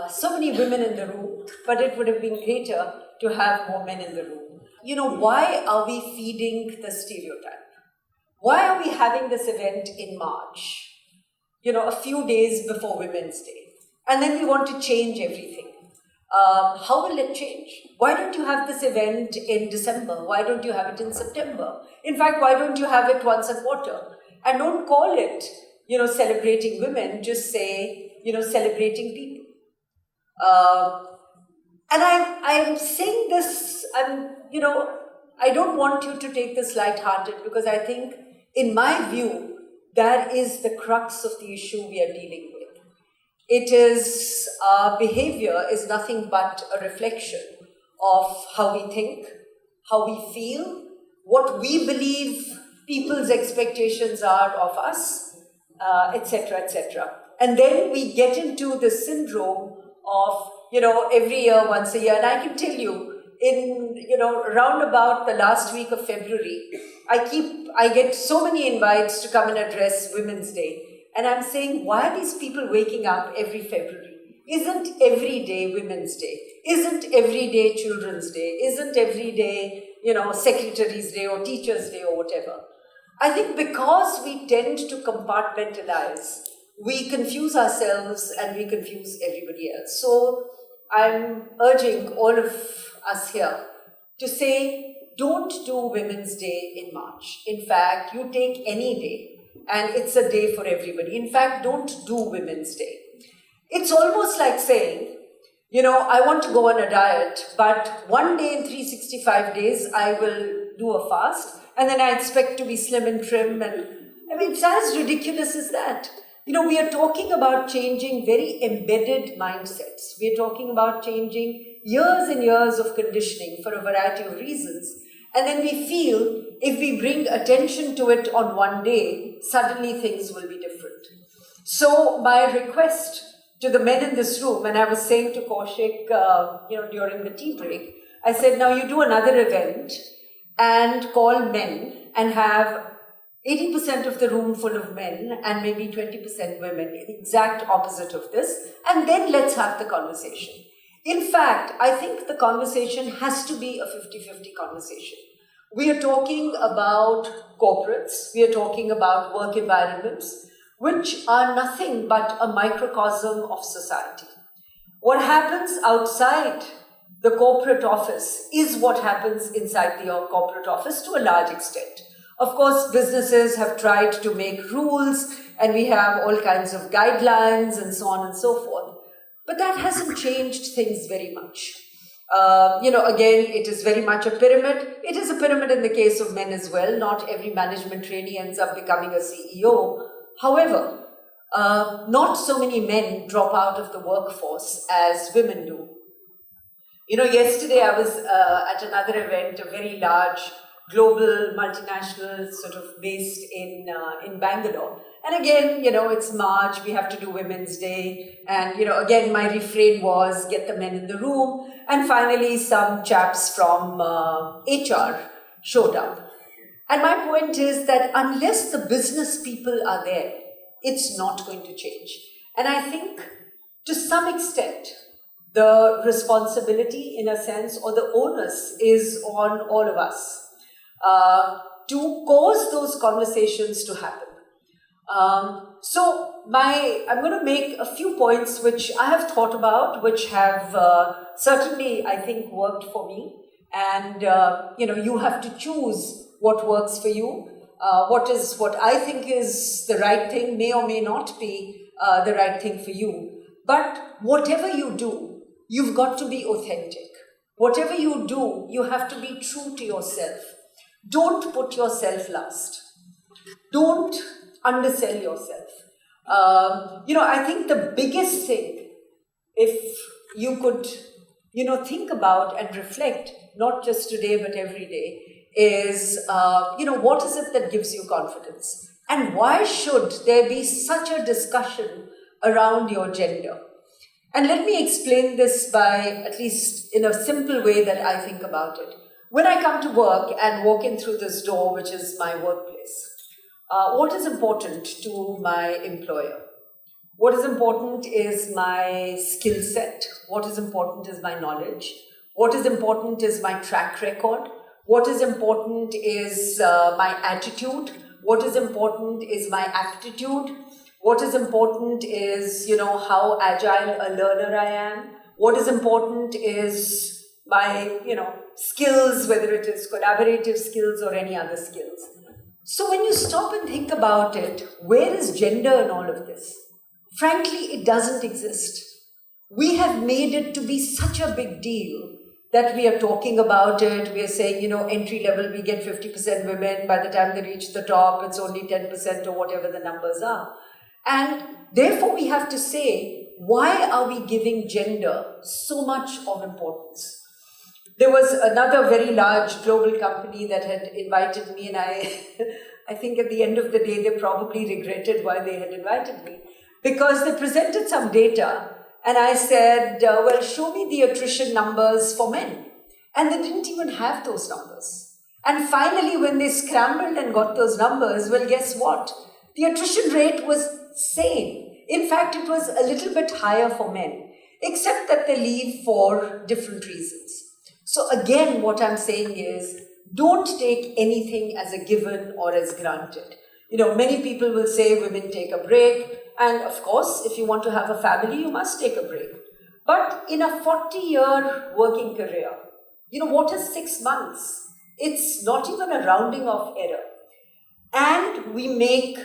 so many women in the room, but it would have been greater to have more men in the room. Why are we feeding the stereotype? Why are we having this event in March, a few days before Women's Day? And then we want to change everything. How will it change? Why don't you have this event in December? Why don't you have it in September? In fact, why don't you have it once a quarter? And don't call it, celebrating women, just say, celebrating people. And I am saying this, I don't want you to take this lighthearted, because I think, in my view, that is the crux of the issue we are dealing with. It is, our behavior is nothing but a reflection of how we think, how we feel, what we believe people's expectations are of us, etc., etc. And then we get into the syndrome of, every year, once a year. And I can tell you, in, around about the last week of February, I get so many invites to come and address Women's Day. And I'm saying, why are these people waking up every February? Isn't every day Women's Day? Isn't every day Children's Day? Isn't every day, Secretary's Day or Teacher's Day or whatever? I think because we tend to compartmentalize, we confuse ourselves and we confuse everybody else. So I'm urging all of us here to say, don't do Women's Day in March. In fact, you take any day and it's a day for everybody. In fact, don't do Women's Day. It's almost like saying, I want to go on a diet, but one day in 365 days, I will do a fast, and then I expect to be slim and trim. And it's as ridiculous as that. We are talking about changing very embedded mindsets. We are talking about changing years and years of conditioning for a variety of reasons. And then we feel if we bring attention to it on one day, suddenly things will be different. So my request to the men in this room, and I was saying to Kaushik, during the tea break, I said, now you do another event and call men and have 80% of the room full of men and maybe 20% women, the exact opposite of this, and then let's have the conversation. In fact, I think the conversation has to be a 50-50 conversation. We are talking about corporates, we are talking about work environments, which are nothing but a microcosm of society. What happens outside the corporate office is what happens inside the corporate office to a large extent. Of course, businesses have tried to make rules, and we have all kinds of guidelines and so on and so forth. But that hasn't changed things very much. Again, it is very much a pyramid. It is a pyramid in the case of men as well. Not every management trainee ends up becoming a CEO. However, not so many men drop out of the workforce as women do. Yesterday I was at another event, a very large global multinational sort of based in Bangalore. And again, it's March, we have to do Women's Day. And, again, my refrain was get the men in the room. And finally, some chaps from HR showed up. And my point is that unless the business people are there, it's not going to change. And I think to some extent, the responsibility, in a sense, or the onus is on all of us to cause those conversations to happen. I'm going to make a few points which I have thought about, which have certainly, I think, worked for me. And, you have to choose what works for you. What I think is the right thing may or may not be the right thing for you. But whatever you do, you've got to be authentic. Whatever you do, you have to be true to yourself. Don't put yourself last. Don't undersell yourself. I think the biggest thing, if you could, think about and reflect, not just today, but every day, is, what is it that gives you confidence? And why should there be such a discussion around your gender? And let me explain this by, at least in a simple way that I think about it. When I come to work and walk in through this door, which is my workplace, what is important to my employer? What is important is my skill set. What is important is my knowledge. What is important is my track record. What is important is my attitude. What is important is my aptitude. What is important is, how agile a learner I am. What is important is my, skills, whether it is collaborative skills or any other skills. So when you stop and think about it, where is gender in all of this? Frankly, it doesn't exist. We have made it to be such a big deal that we are talking about it. We are saying, entry level, we get 50% women. By the time they reach the top, it's only 10% or whatever the numbers are. And therefore, we have to say, why are we giving gender so much of importance? There was another very large global company that had invited me, and I think at the end of the day, they probably regretted why they had invited me, because they presented some data, and I said, well, show me the attrition numbers for men. And they didn't even have those numbers. And finally, when they scrambled and got those numbers, well, guess what? The attrition rate was same. In fact, it was a little bit higher for men, except that they leave for different reasons. So again, what I'm saying is, don't take anything as a given or as granted. Many people will say women take a break. And of course, if you want to have a family, you must take a break. But in a 40-year working career, what is 6 months? It's not even a rounding off error. And we make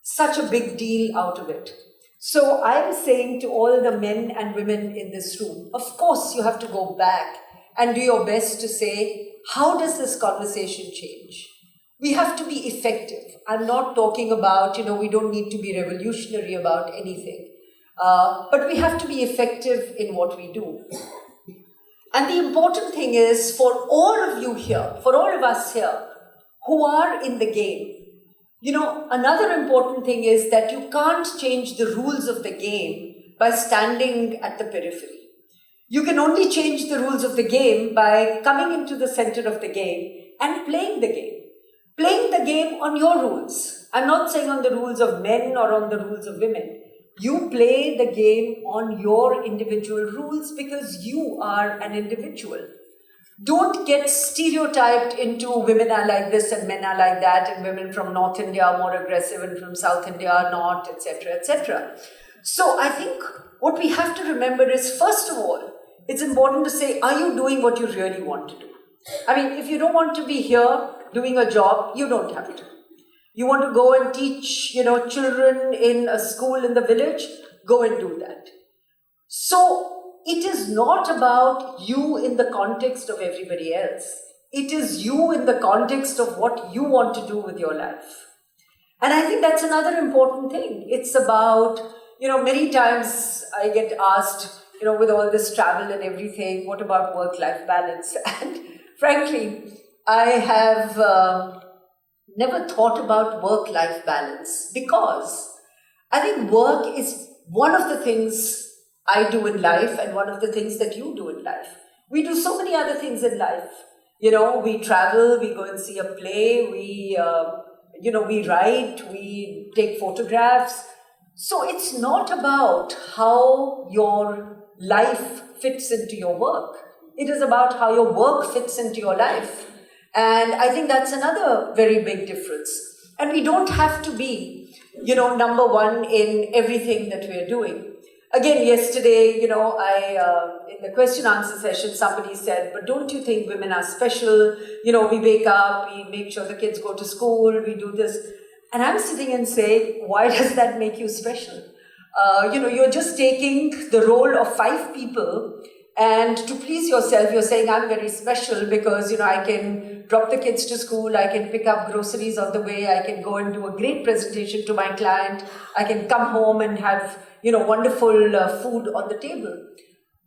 such a big deal out of it. So I'm saying to all the men and women in this room, of course, you have to go back and do your best to say, how does this conversation change? We have to be effective. I'm not talking about, we don't need to be revolutionary about anything. But we have to be effective in what we do. And the important thing is, for all of you here, for all of us here who are in the game, another important thing is that you can't change the rules of the game by standing at the periphery. You can only change the rules of the game by coming into the center of the game and playing the game. Playing the game on your rules. I'm not saying on the rules of men or on the rules of women. You play the game on your individual rules because you are an individual. Don't get stereotyped into women are like this and men are like that, and women from North India are more aggressive and from South India are not, etc., etc. So I think what we have to remember is, first of all, it's important to say, are you doing what you really want to do? I mean, if you don't want to be here doing a job, you don't have to. You want to go and teach, children in a school in the village, go and do that. So it is not about you in the context of everybody else. It is you in the context of what you want to do with your life. And I think that's another important thing. It's about, many times I get asked, with all this travel and everything, what about work-life balance? And frankly, I have never thought about work-life balance, because I think work is one of the things I do in life and one of the things that you do in life. We do so many other things in life. We travel, we go and see a play, we write, we take photographs. So it's not about how your life fits into your work. It is about how your work fits into your life. And I think that's another very big difference. And we don't have to be, number one in everything that we're doing. Again, yesterday, in the question answer session, somebody said, but don't you think women are special? We wake up, we make sure the kids go to school, we do this. And I'm sitting and saying, why does that make you special? You're just taking the role of 5 people, and to please yourself, you're saying, I'm very special because, I can drop the kids to school, I can pick up groceries on the way, I can go and do a great presentation to my client, I can come home and have, wonderful food on the table.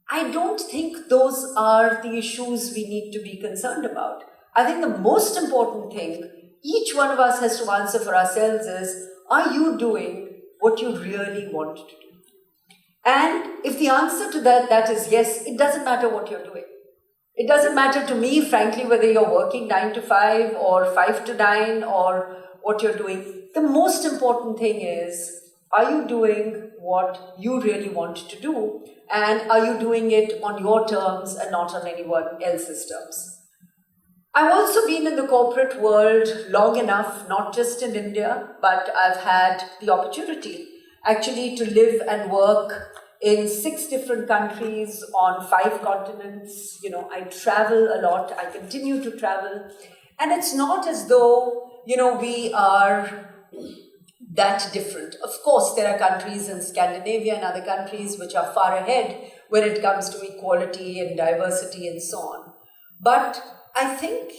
I don't think those are the issues we need to be concerned about. I think the most important thing each one of us has to answer for ourselves is, are you doing what you really want to do? And if the answer to that is yes, it doesn't matter what you're doing. It doesn't matter to me, frankly, whether you're working 9 to 5 or 5 to 9 or what you're doing. The most important thing is, are you doing what you really want to do? And are you doing it on your terms and not on anyone else's terms? I've also been in the corporate world long enough, not just in India, but I've had the opportunity actually to live and work in 6 different countries on 5 continents. I travel a lot, I continue to travel. And it's not as though, we are that different. Of course, there are countries in Scandinavia and other countries which are far ahead when it comes to equality and diversity and so on. But I think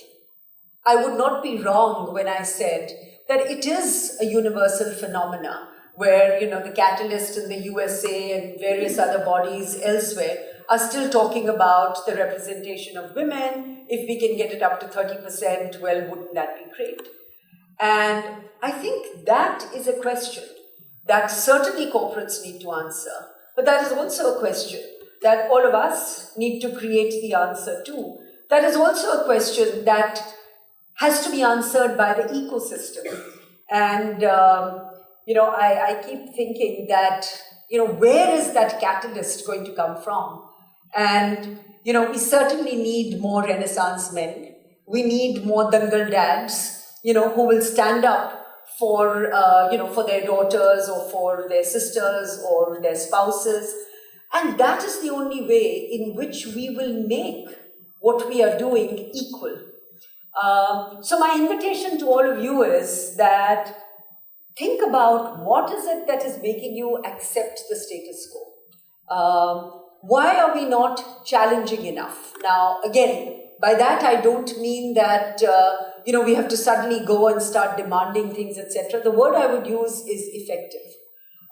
I would not be wrong when I said that it is a universal phenomena where, the Catalyst in the USA and various other bodies elsewhere are still talking about the representation of women. If we can get it up to 30%, well, wouldn't that be great? And I think that is a question that certainly corporates need to answer, but that is also a question that all of us need to create the answer to. That is also a question that has to be answered by the ecosystem. And, I keep thinking that, where is that catalyst going to come from? And, we certainly need more Renaissance men. We need more dangal dads, who will stand up for, for their daughters or for their sisters or their spouses. And that is the only way in which we will make what we are doing equal. So my invitation to all of you is that think about what is it that is making you accept the status quo. Why are we not challenging enough? Now, again, by that I don't mean that we have to suddenly go and start demanding things, etc. The word I would use is effective.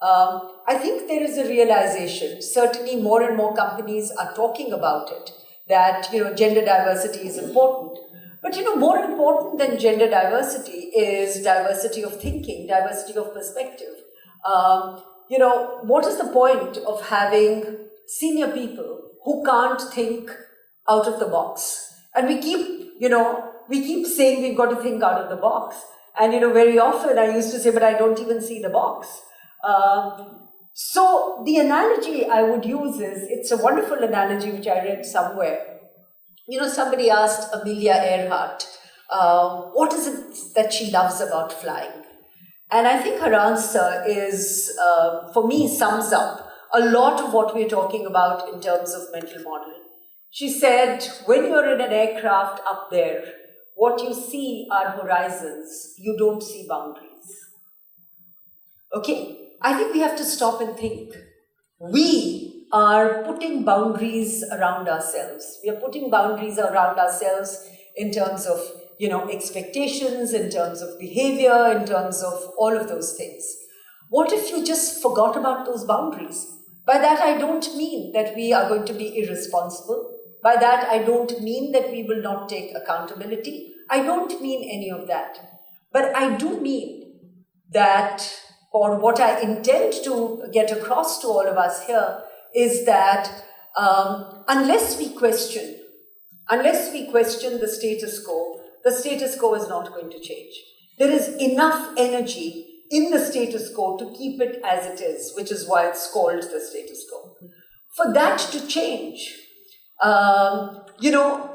I think there is a realization, certainly more and more companies are talking about it, that gender diversity is important. But more important than gender diversity is diversity of thinking, diversity of perspective. What is the point of having senior people who can't think out of the box? And we keep saying we've got to think out of the box. And very often I used to say, but I don't even see the box. So the analogy I would use is, it's a wonderful analogy which I read somewhere. Somebody asked Amelia Earhart, what is it that she loves about flying? And I think her answer is, for me, sums up a lot of what we're talking about in terms of mental model. She said, when you're in an aircraft up there, what you see are horizons, you don't see boundaries. Okay? I think we have to stop and think. We are putting boundaries around ourselves. We are putting boundaries around ourselves in terms of, expectations, in terms of behavior, in terms of all of those things. What if you just forgot about those boundaries? By that, I don't mean that we are going to be irresponsible. By that, I don't mean that we will not take accountability. I don't mean any of that. But I do mean that, or what I intend to get across to all of us here, is that unless we question the status quo is not going to change. There is enough energy in the status quo to keep it as it is, which is why it's called the status quo. For that to change,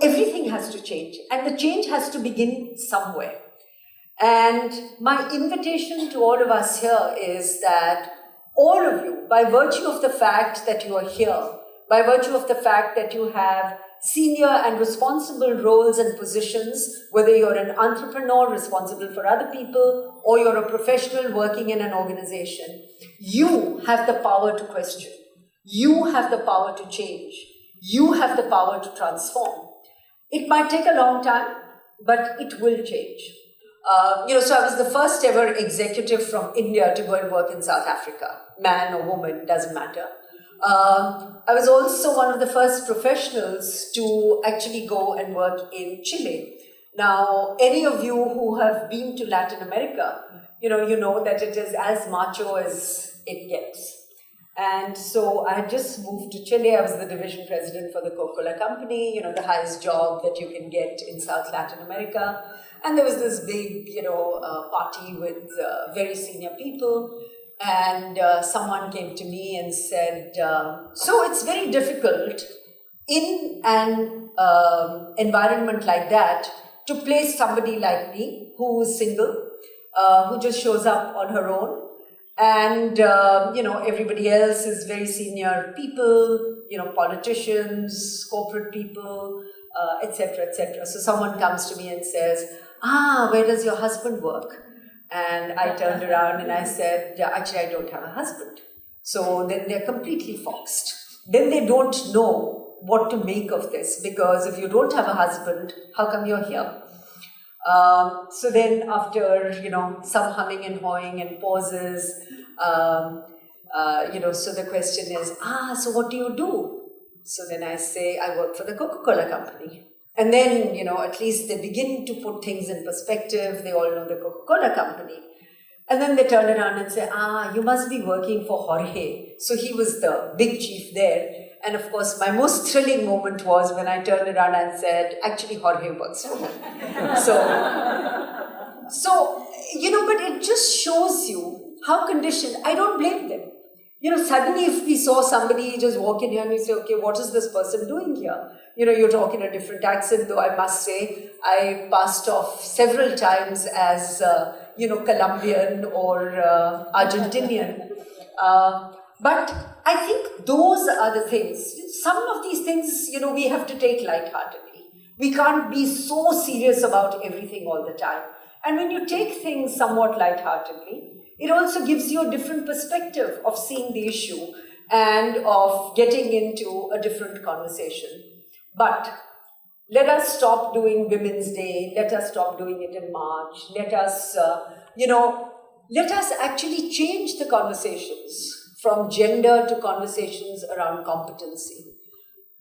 everything has to change, and the change has to begin somewhere. And my invitation to all of us here is that all of you, by virtue of the fact that you are here, by virtue of the fact that you have senior and responsible roles and positions, whether you're an entrepreneur responsible for other people or you're a professional working in an organization, you have the power to question. You have the power to change. You have the power to transform. It might take a long time, but it will change. So I was the first ever executive from India to go and work in South Africa. Man or woman, doesn't matter. I was also one of the first professionals to actually go and work in Chile. Now, any of you who have been to Latin America, you know that it is as macho as it gets. And so I had just moved to Chile. I was the division president for the Coca-Cola company, the highest job that you can get in South Latin America. And there was this big, party with very senior people. And someone came to me and said, so it's very difficult in an environment like that to place somebody like me who is single, who just shows up on her own. And, everybody else is very senior people, politicians, corporate people, etc., etc. So someone comes to me and says, where does your husband work? And I turned around and I said, actually, I don't have a husband. So then they're completely foxed. Then they don't know what to make of this, because if you don't have a husband, how come you're here? So then after, some humming and hawing and pauses, so the question is, so what do you do? So then I say, I work for the Coca-Cola company. And then, at least they begin to put things in perspective. They all know the Coca-Cola company. And then they turn around and say, you must be working for Jorge. So he was the big chief there. And of course, my most thrilling moment was when I turned around and said, actually, Jorge works for me. So, but it just shows you how conditioned. I don't blame them. Suddenly if we saw somebody just walk in here and we say, okay, what is this person doing here? You're talking a different accent, though I must say, I passed off several times as, Colombian or Argentinian. But I think those are the things. Some of these things, we have to take lightheartedly. We can't be so serious about everything all the time. And when you take things somewhat lightheartedly, it also gives you a different perspective of seeing the issue and of getting into a different conversation. But let us stop doing Women's Day. Let us stop doing it in March. Let us, let us actually change the conversations from gender to conversations around competency.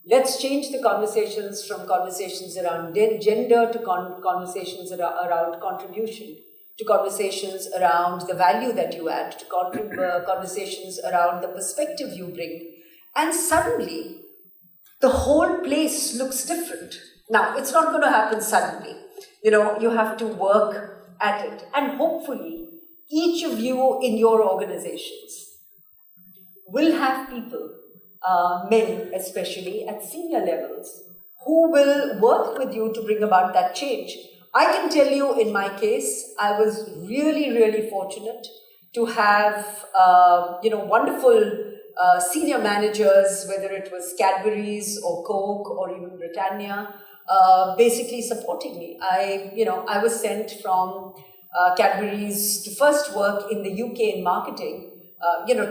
Let's change the conversations from conversations around gender to conversations around contribution, to conversations around the value that you add, to conversations around the perspective you bring. And suddenly, the whole place looks different. Now, it's not going to happen suddenly. You have to work at it. And hopefully, each of you in your organizations will have people, men especially, at senior levels, who will work with you to bring about that change. I can tell you, in my case, I was really, really fortunate to have, wonderful senior managers, whether it was Cadbury's or Coke or even Britannia, basically supporting me. I was sent from Cadbury's to first work in the UK in marketing.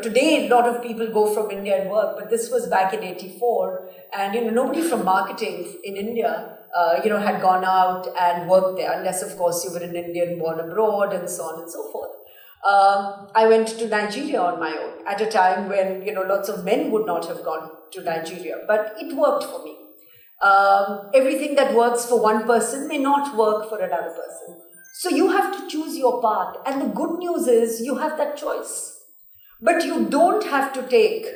Today a lot of people go from India and work, but this was back in '84, and nobody from marketing in India, had gone out and worked there, unless of course you were an Indian born abroad and so on and so forth. I went to Nigeria on my own at a time when, lots of men would not have gone to Nigeria, but it worked for me. Everything that works for one person may not work for another person. So you have to choose your path, and the good news is you have that choice. But you don't have to take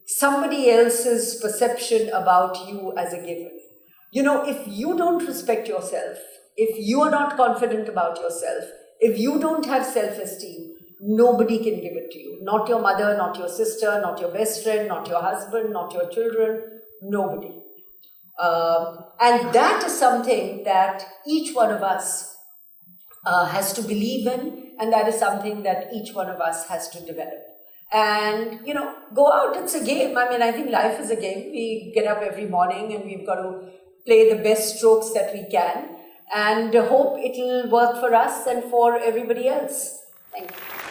somebody else's perception about you as a given. If you don't respect yourself, if you are not confident about yourself, if you don't have self-esteem, nobody can give it to you. Not your mother, not your sister, not your best friend, not your husband, not your children, nobody. And that is something that each one of us has to believe in, and that is something that each one of us has to develop. And, go out, it's a game. I think life is a game. We get up every morning and we've got to play the best strokes that we can and hope it'll work for us and for everybody else. Thank you.